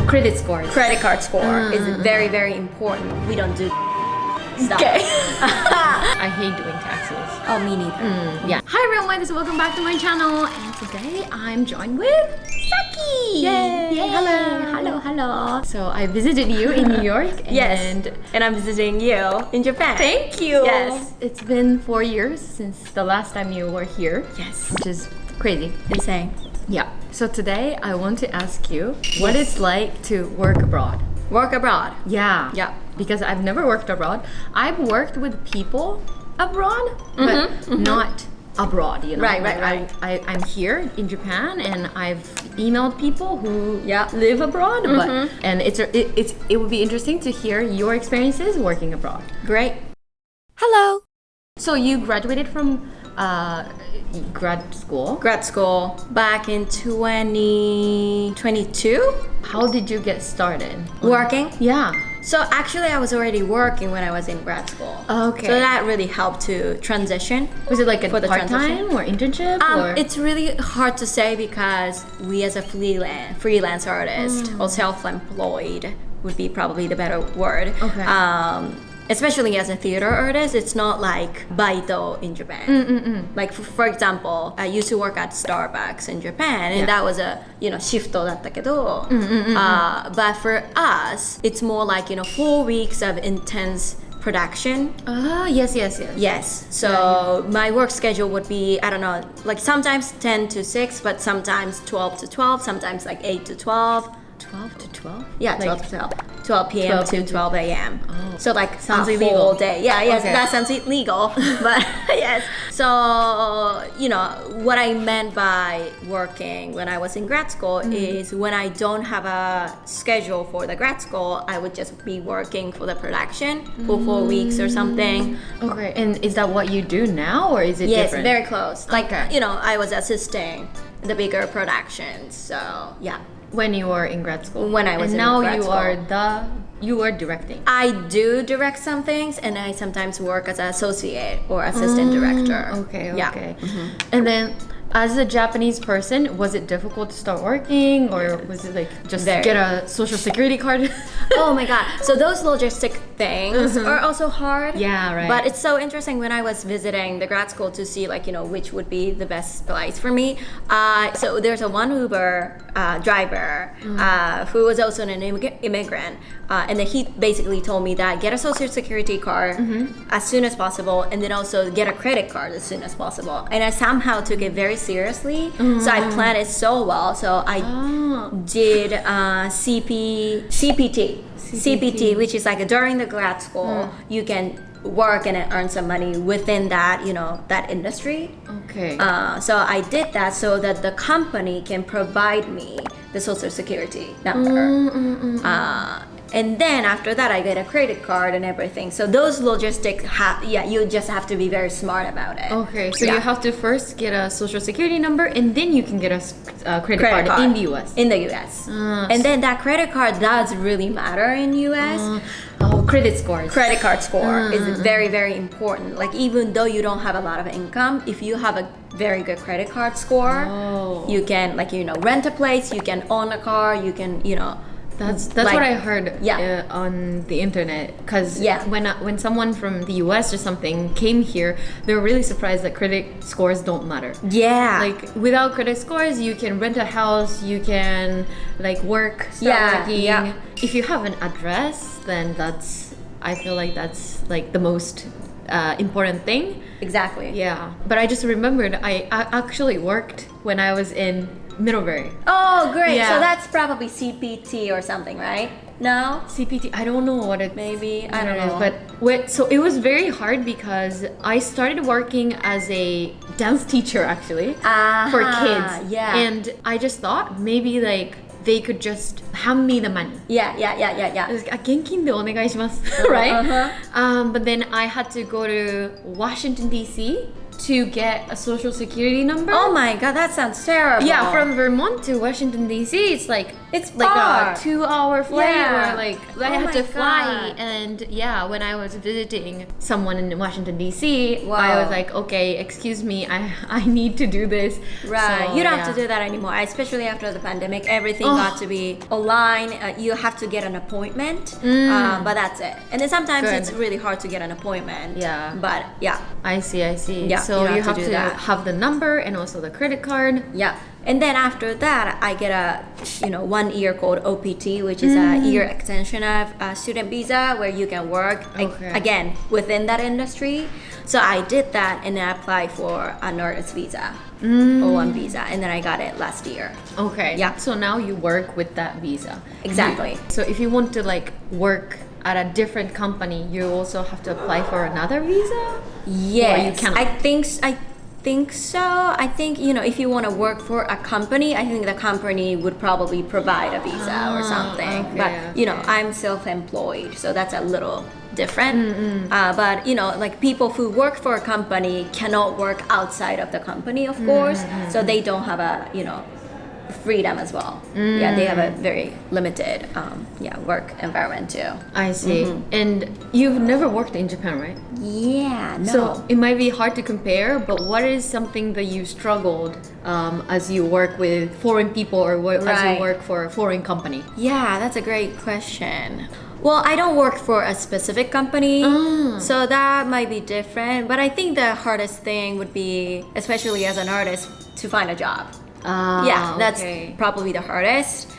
Credit scores. Credit card score is very, very important. We don't do stuff. Okay. I hate doing taxes. Oh, me neither. Yeah. Hi everyone, Mayuです. Welcome back to my channel. And today I'm joined with Saki. Yay. Hello. So I visited you in New York. Yes. And I'm visiting you in Japan. Thank you. Yes. It's been 4 years since the last time you were here. Yes. Which is crazy. Insane. Yeah. So today I want to ask you what it's like to work abroad. Work abroad. Yeah. Yeah. Because I've never worked abroad. I've worked with people abroad, but not abroad, you know. Right. I'm here in Japan and I've emailed people who live abroad, but and it would be interesting to hear your experiences working abroad. Great. Hello. So you graduated from grad school. Grad school back in 2022. How did you get started? Working? Yeah. So actually I was already working when I was in grad school. Okay. So that really helped to transition. Was it like a For the part-time or internship? Or? It's really hard to say because we as a freelance artist or self-employed would be probably the better word. Okay. Especially as a theater artist, it's not like baito in Japan. Like for example, I used to work at Starbucks in Japan, and that was a shifto だったけど, but for us, it's more like 4 weeks of intense production. Yes. Yes. So my work schedule would be, I don't know, like sometimes 10 to 6, but sometimes 12 to 12, sometimes like 8 to 12. 12 to 12? Yeah, 12 to 12. 12 p.m. to 12 a.m. Oh. So like Sounds a illegal. whole day. Yeah, yes, Okay. that sounds illegal. But yes. So, what I meant by working when I was in grad school is when I don't have a schedule for the grad school, I would just be working for the production for 4 weeks or something. Okay, and is that what you do now or is it Yes, different? very close. Like, Okay. I was assisting the bigger productions. So, yeah. When you were in grad school? When I was and in now grad you school. you are directing. I do direct some things, and I sometimes work as an associate or assistant director. Okay. Yeah. And then, as a Japanese person, was it difficult to start working, or was it like just Very. get a social security card? Oh my god! So those logistic things are also hard. Yeah, right. But it's so interesting when I was visiting the grad school to see which would be the best place for me. So there's one Uber driver who was also an immigrant, and then he basically told me that get a social security card as soon as possible, and then also get a credit card as soon as possible. And I somehow took it very seriously, so I planned it so well. So I did CPT, which is like during the grad school, you can work and earn some money within that, that industry. Okay. So I did that so that the company can provide me the social security number. And then after that, I get a credit card and everything. So those logistics, you just have to be very smart about it. Okay, so you have to first get a social security number, and then you can get a credit card in the U.S. In the U.S. And then that credit card does really matter in U.S. Credit scores. Credit card score is very, very important. Like even though you don't have a lot of income, if you have a very good credit card score, you can rent a place, you can own a car, you can That's what I heard on the internet. Because when someone from the US or something came here, they were really surprised that credit scores don't matter. Yeah. Like without credit scores, you can rent a house, you can start working. Yeah. If you have an address, then I feel like that's like the most important thing. Exactly. Yeah. But I just remembered I actually worked when I was in Middlebury. Oh, great. Yeah. So that's probably CPT or something, right? No? CPT, I don't know what it Maybe, I don't know. But so it was very hard because I started working as a dance teacher actually for kids. Yeah. And I just thought maybe they could just hand me the money. Yeah. 現金でお願いします right? But then I had to go to Washington D.C. to get a social security number. Oh my god, that sounds terrible. Yeah, from Vermont to Washington D.C. it's like far. a 2-hour flight, Yeah. or like I had to fly. And yeah, when I was visiting someone in Washington D.C., Wow. I was like, okay, excuse me, I need to do this. Right, So, you don't have to do that anymore, especially after the pandemic. Everything got to be online. You have to get an appointment, but that's it. And then sometimes Good. it's really hard to get an appointment. Yeah. But yeah. I see. Yeah, So you have do to that. have the number and also the credit card. Yeah. And then after that, I get a 1 year called OPT, which is a year extension of student visa where you can work again within that industry. So I did that and then I applied for a nurse visa, O1 visa, and then I got it last year. Okay. Yeah. So now you work with that visa. Exactly. So if you want to like work at a different company, you also have to apply for another visa? Yes. Or you cannot? I think so. I think, if you want to work for a company, I think the company would probably provide a visa or something. Okay, but, I'm self-employed, so that's a little different. But, like people who work for a company cannot work outside of the company, of course. So they don't have a, freedom as well. Yeah, they have a very limited work environment too. I see. And you've never worked in Japan, right? Yeah, no. So it might be hard to compare, but what is something that you struggled as you work with foreign people or as you work for a foreign company? Yeah, that's a great question. Well, I don't work for a specific company, so that might be different. But I think the hardest thing would be, especially as an artist, to find a job. That's probably the hardest,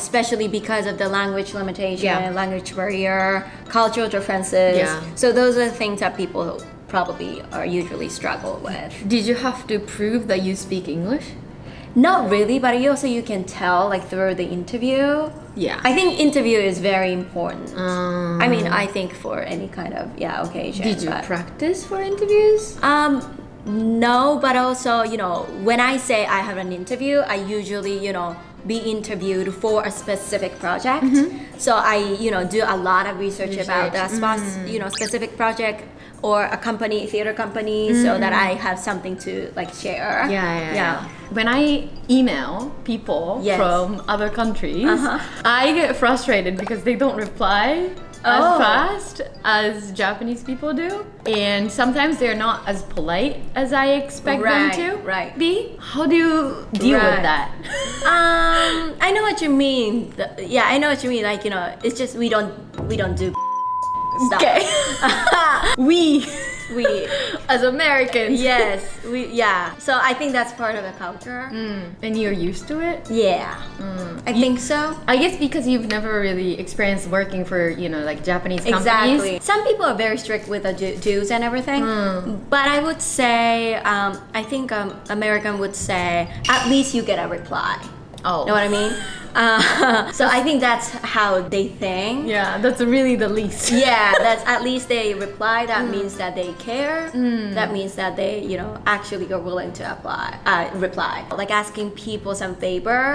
especially because of the language limitation, language barrier, cultural differences. Yeah. So those are the things that people probably are usually struggle with. Did you have to prove that you speak English? Not really, but you can tell like through the interview. Yeah. I think interview is very important. I mean, I think for any kind of occasion. Did you practice for interviews? No, but also, when I say I have an interview, I usually, be interviewed for a specific project. So I, do a lot of research about the specific project or a company, theater company, so that I have something to like share. Yeah. When I email people from other countries, I get frustrated because they don't reply as fast as Japanese people do, and sometimes they're not as polite as I expect them to be. How do you deal with that? I know what you mean. I know what you mean. Like, it's just we don't do stuff. Okay. we as Americans. Yes, so I think that's part of the culture. And you're used to it? Yeah. I think so. I guess because you've never really experienced working for, like Japanese companies. Exactly. Some people are very strict with the dues and everything. But I would say, I think American would say, at least you get a reply. Oh. Know what I mean? So I think that's how they think. Yeah, that's really the least. Yeah, that's at least they reply. That means that they care. That means that they, actually are willing to reply. Like asking people some favor.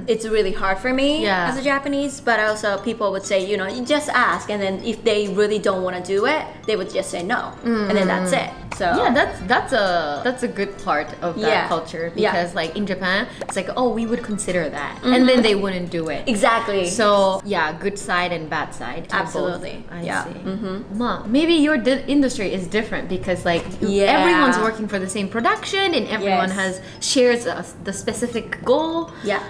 It's really hard for me as a Japanese. But also people would say, you just ask, and then if they really don't want to do it, they would just say no, and then that's it. So yeah, that's a good part of that culture, because like in Japan, it's like, oh, we would consider that, and then they wouldn't do it. Exactly. So yeah, good side and bad side. Absolutely. I see. Maybe your industry is different because like everyone's working for the same production and everyone shares the specific goal. Yeah.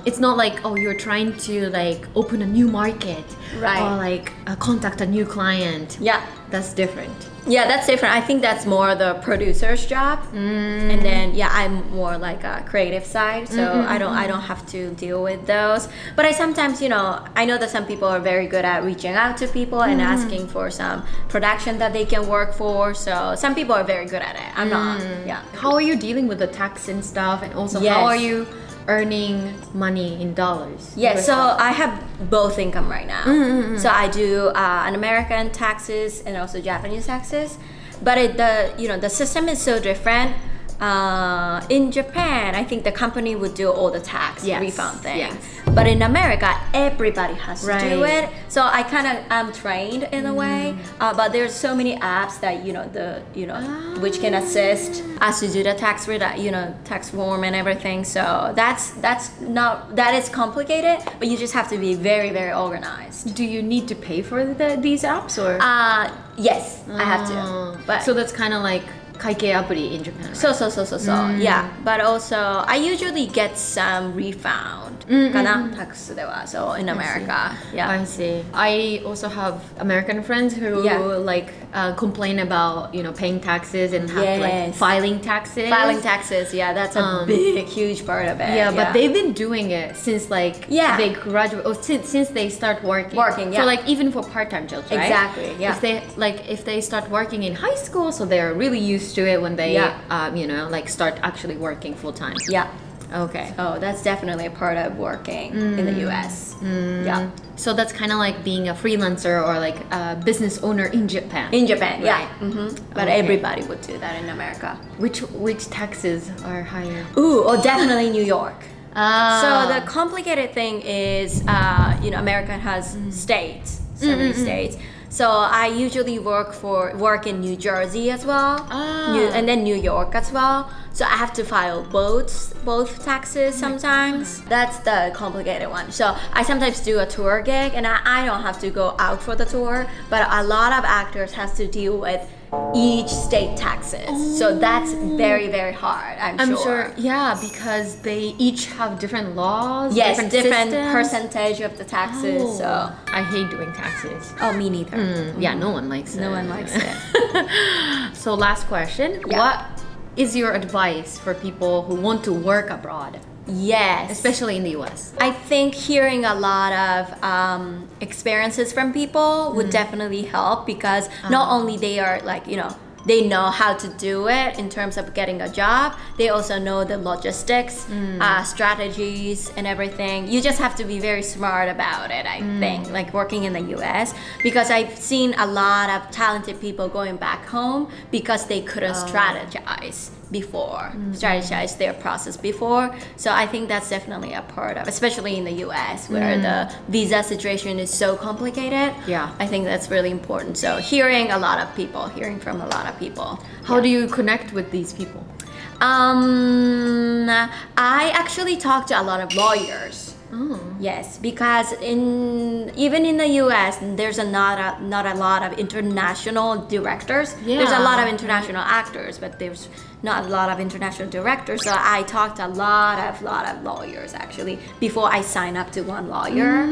It's not like, oh, you're trying to like open a new market, or like contact a new client. Yeah. That's different. Yeah, that's different. I think that's more the producer's job, and then I'm more like a creative side, so I don't have to deal with those. But I sometimes, I know that some people are very good at reaching out to people and asking for some production that they can work for. So some people are very good at it. I'm not. Yeah. How are you dealing with the tax and stuff, and also how are you earning money in dollars? Yes, so I have both income right now. So I do an American taxes and also Japanese taxes, but the system is so different. In Japan, I think the company would do all the tax refund things. Yes. But in America, everybody has to do Right. it. So I kind of am trained in a way. But there's so many apps that which can assist us to do the tax tax form and everything. So that is complicated, but you just have to be very, very organized. Do you need to pay for these apps or? Yes, I have to. But so that's kind of like 会計アプリ in Japan, right? So, yeah. But also, I usually get some refund かな、タックスでは. So, in America. Yeah. I see. I also have American friends who complain about, paying taxes and have to like filing taxes. Filing taxes, yeah, that's a big, huge part of it. Yeah, but they've been doing it since like they graduate, or since they start working. So like even for part-time jobs, right? Exactly, yeah. If they start working in high school, so they're really used to it when they, start actually working full-time. Yeah. Okay. Oh, that's definitely a part of working in the US. Yeah. So that's kind of like being a freelancer or like a business owner in Japan. In Japan, right? Yeah. But everybody would do that in America. Which taxes are higher? Definitely New York. So the complicated thing is, America has states, so many states. So I usually work in New Jersey as well, and then New York as well. So I have to file both taxes sometimes. That's the complicated one. So I sometimes do a tour gig, and I don't have to go out for the tour, but a lot of actors have to deal with each state taxes. So that's very, very hard, I'm sure. Yeah, because they each have different laws, different systems. Percentage of the taxes. So I hate doing taxes. Oh, me neither. Yeah, no one likes it. No one likes it. So last question. Yeah. What is your advice for people who want to work abroad? Yes. Especially in the US. I think hearing a lot of experiences from people would definitely help, because not only they are they know how to do it in terms of getting a job, they also know the logistics, strategies and everything. You just have to be very smart about it, I think, like working in the US, because I've seen a lot of talented people going back home because they couldn't strategize their process before. So I think that's definitely a part of, especially in the US where the visa situation is so complicated. Yeah. I think that's really important. So hearing from a lot of people. How do you connect with these people? I actually talk to a lot of lawyers. Yes, because even in the US, there's not a lot of international directors. Yeah. There's a lot of international actors, but there's not a lot of international directors. So I talked to a lot of lawyers actually before I sign up to one lawyer,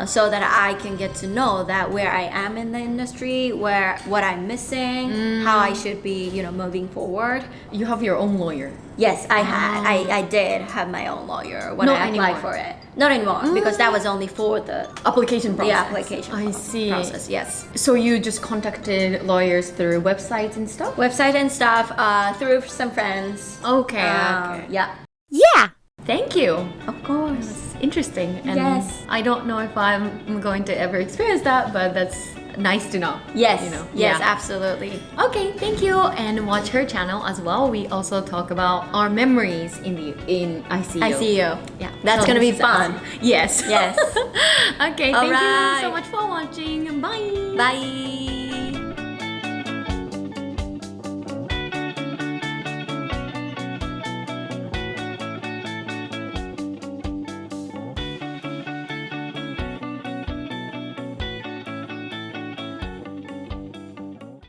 so that I can get to know that where I am in the industry, what I'm missing, how I should be, moving forward. You have your own lawyer. Yes, I did have my own lawyer when Not I applied for it. Not anymore, because that was only for the application process. The application I see. process, yes. So you just contacted lawyers through websites and stuff? Website and stuff, through some friends. Okay. Yeah. Yeah. Thank you. Of course. Interesting. And Yes. I don't know if I'm going to ever experience that, but that's nice to know. Yes. Yes, Yeah. absolutely. Okay, thank you, and watch her channel as well. We also talk about our memories in ICU. ICU. Yeah, That's so gonna be this is fun. awesome. Yes. Yes. Okay, thank you Alright. so much for watching. Bye. Bye.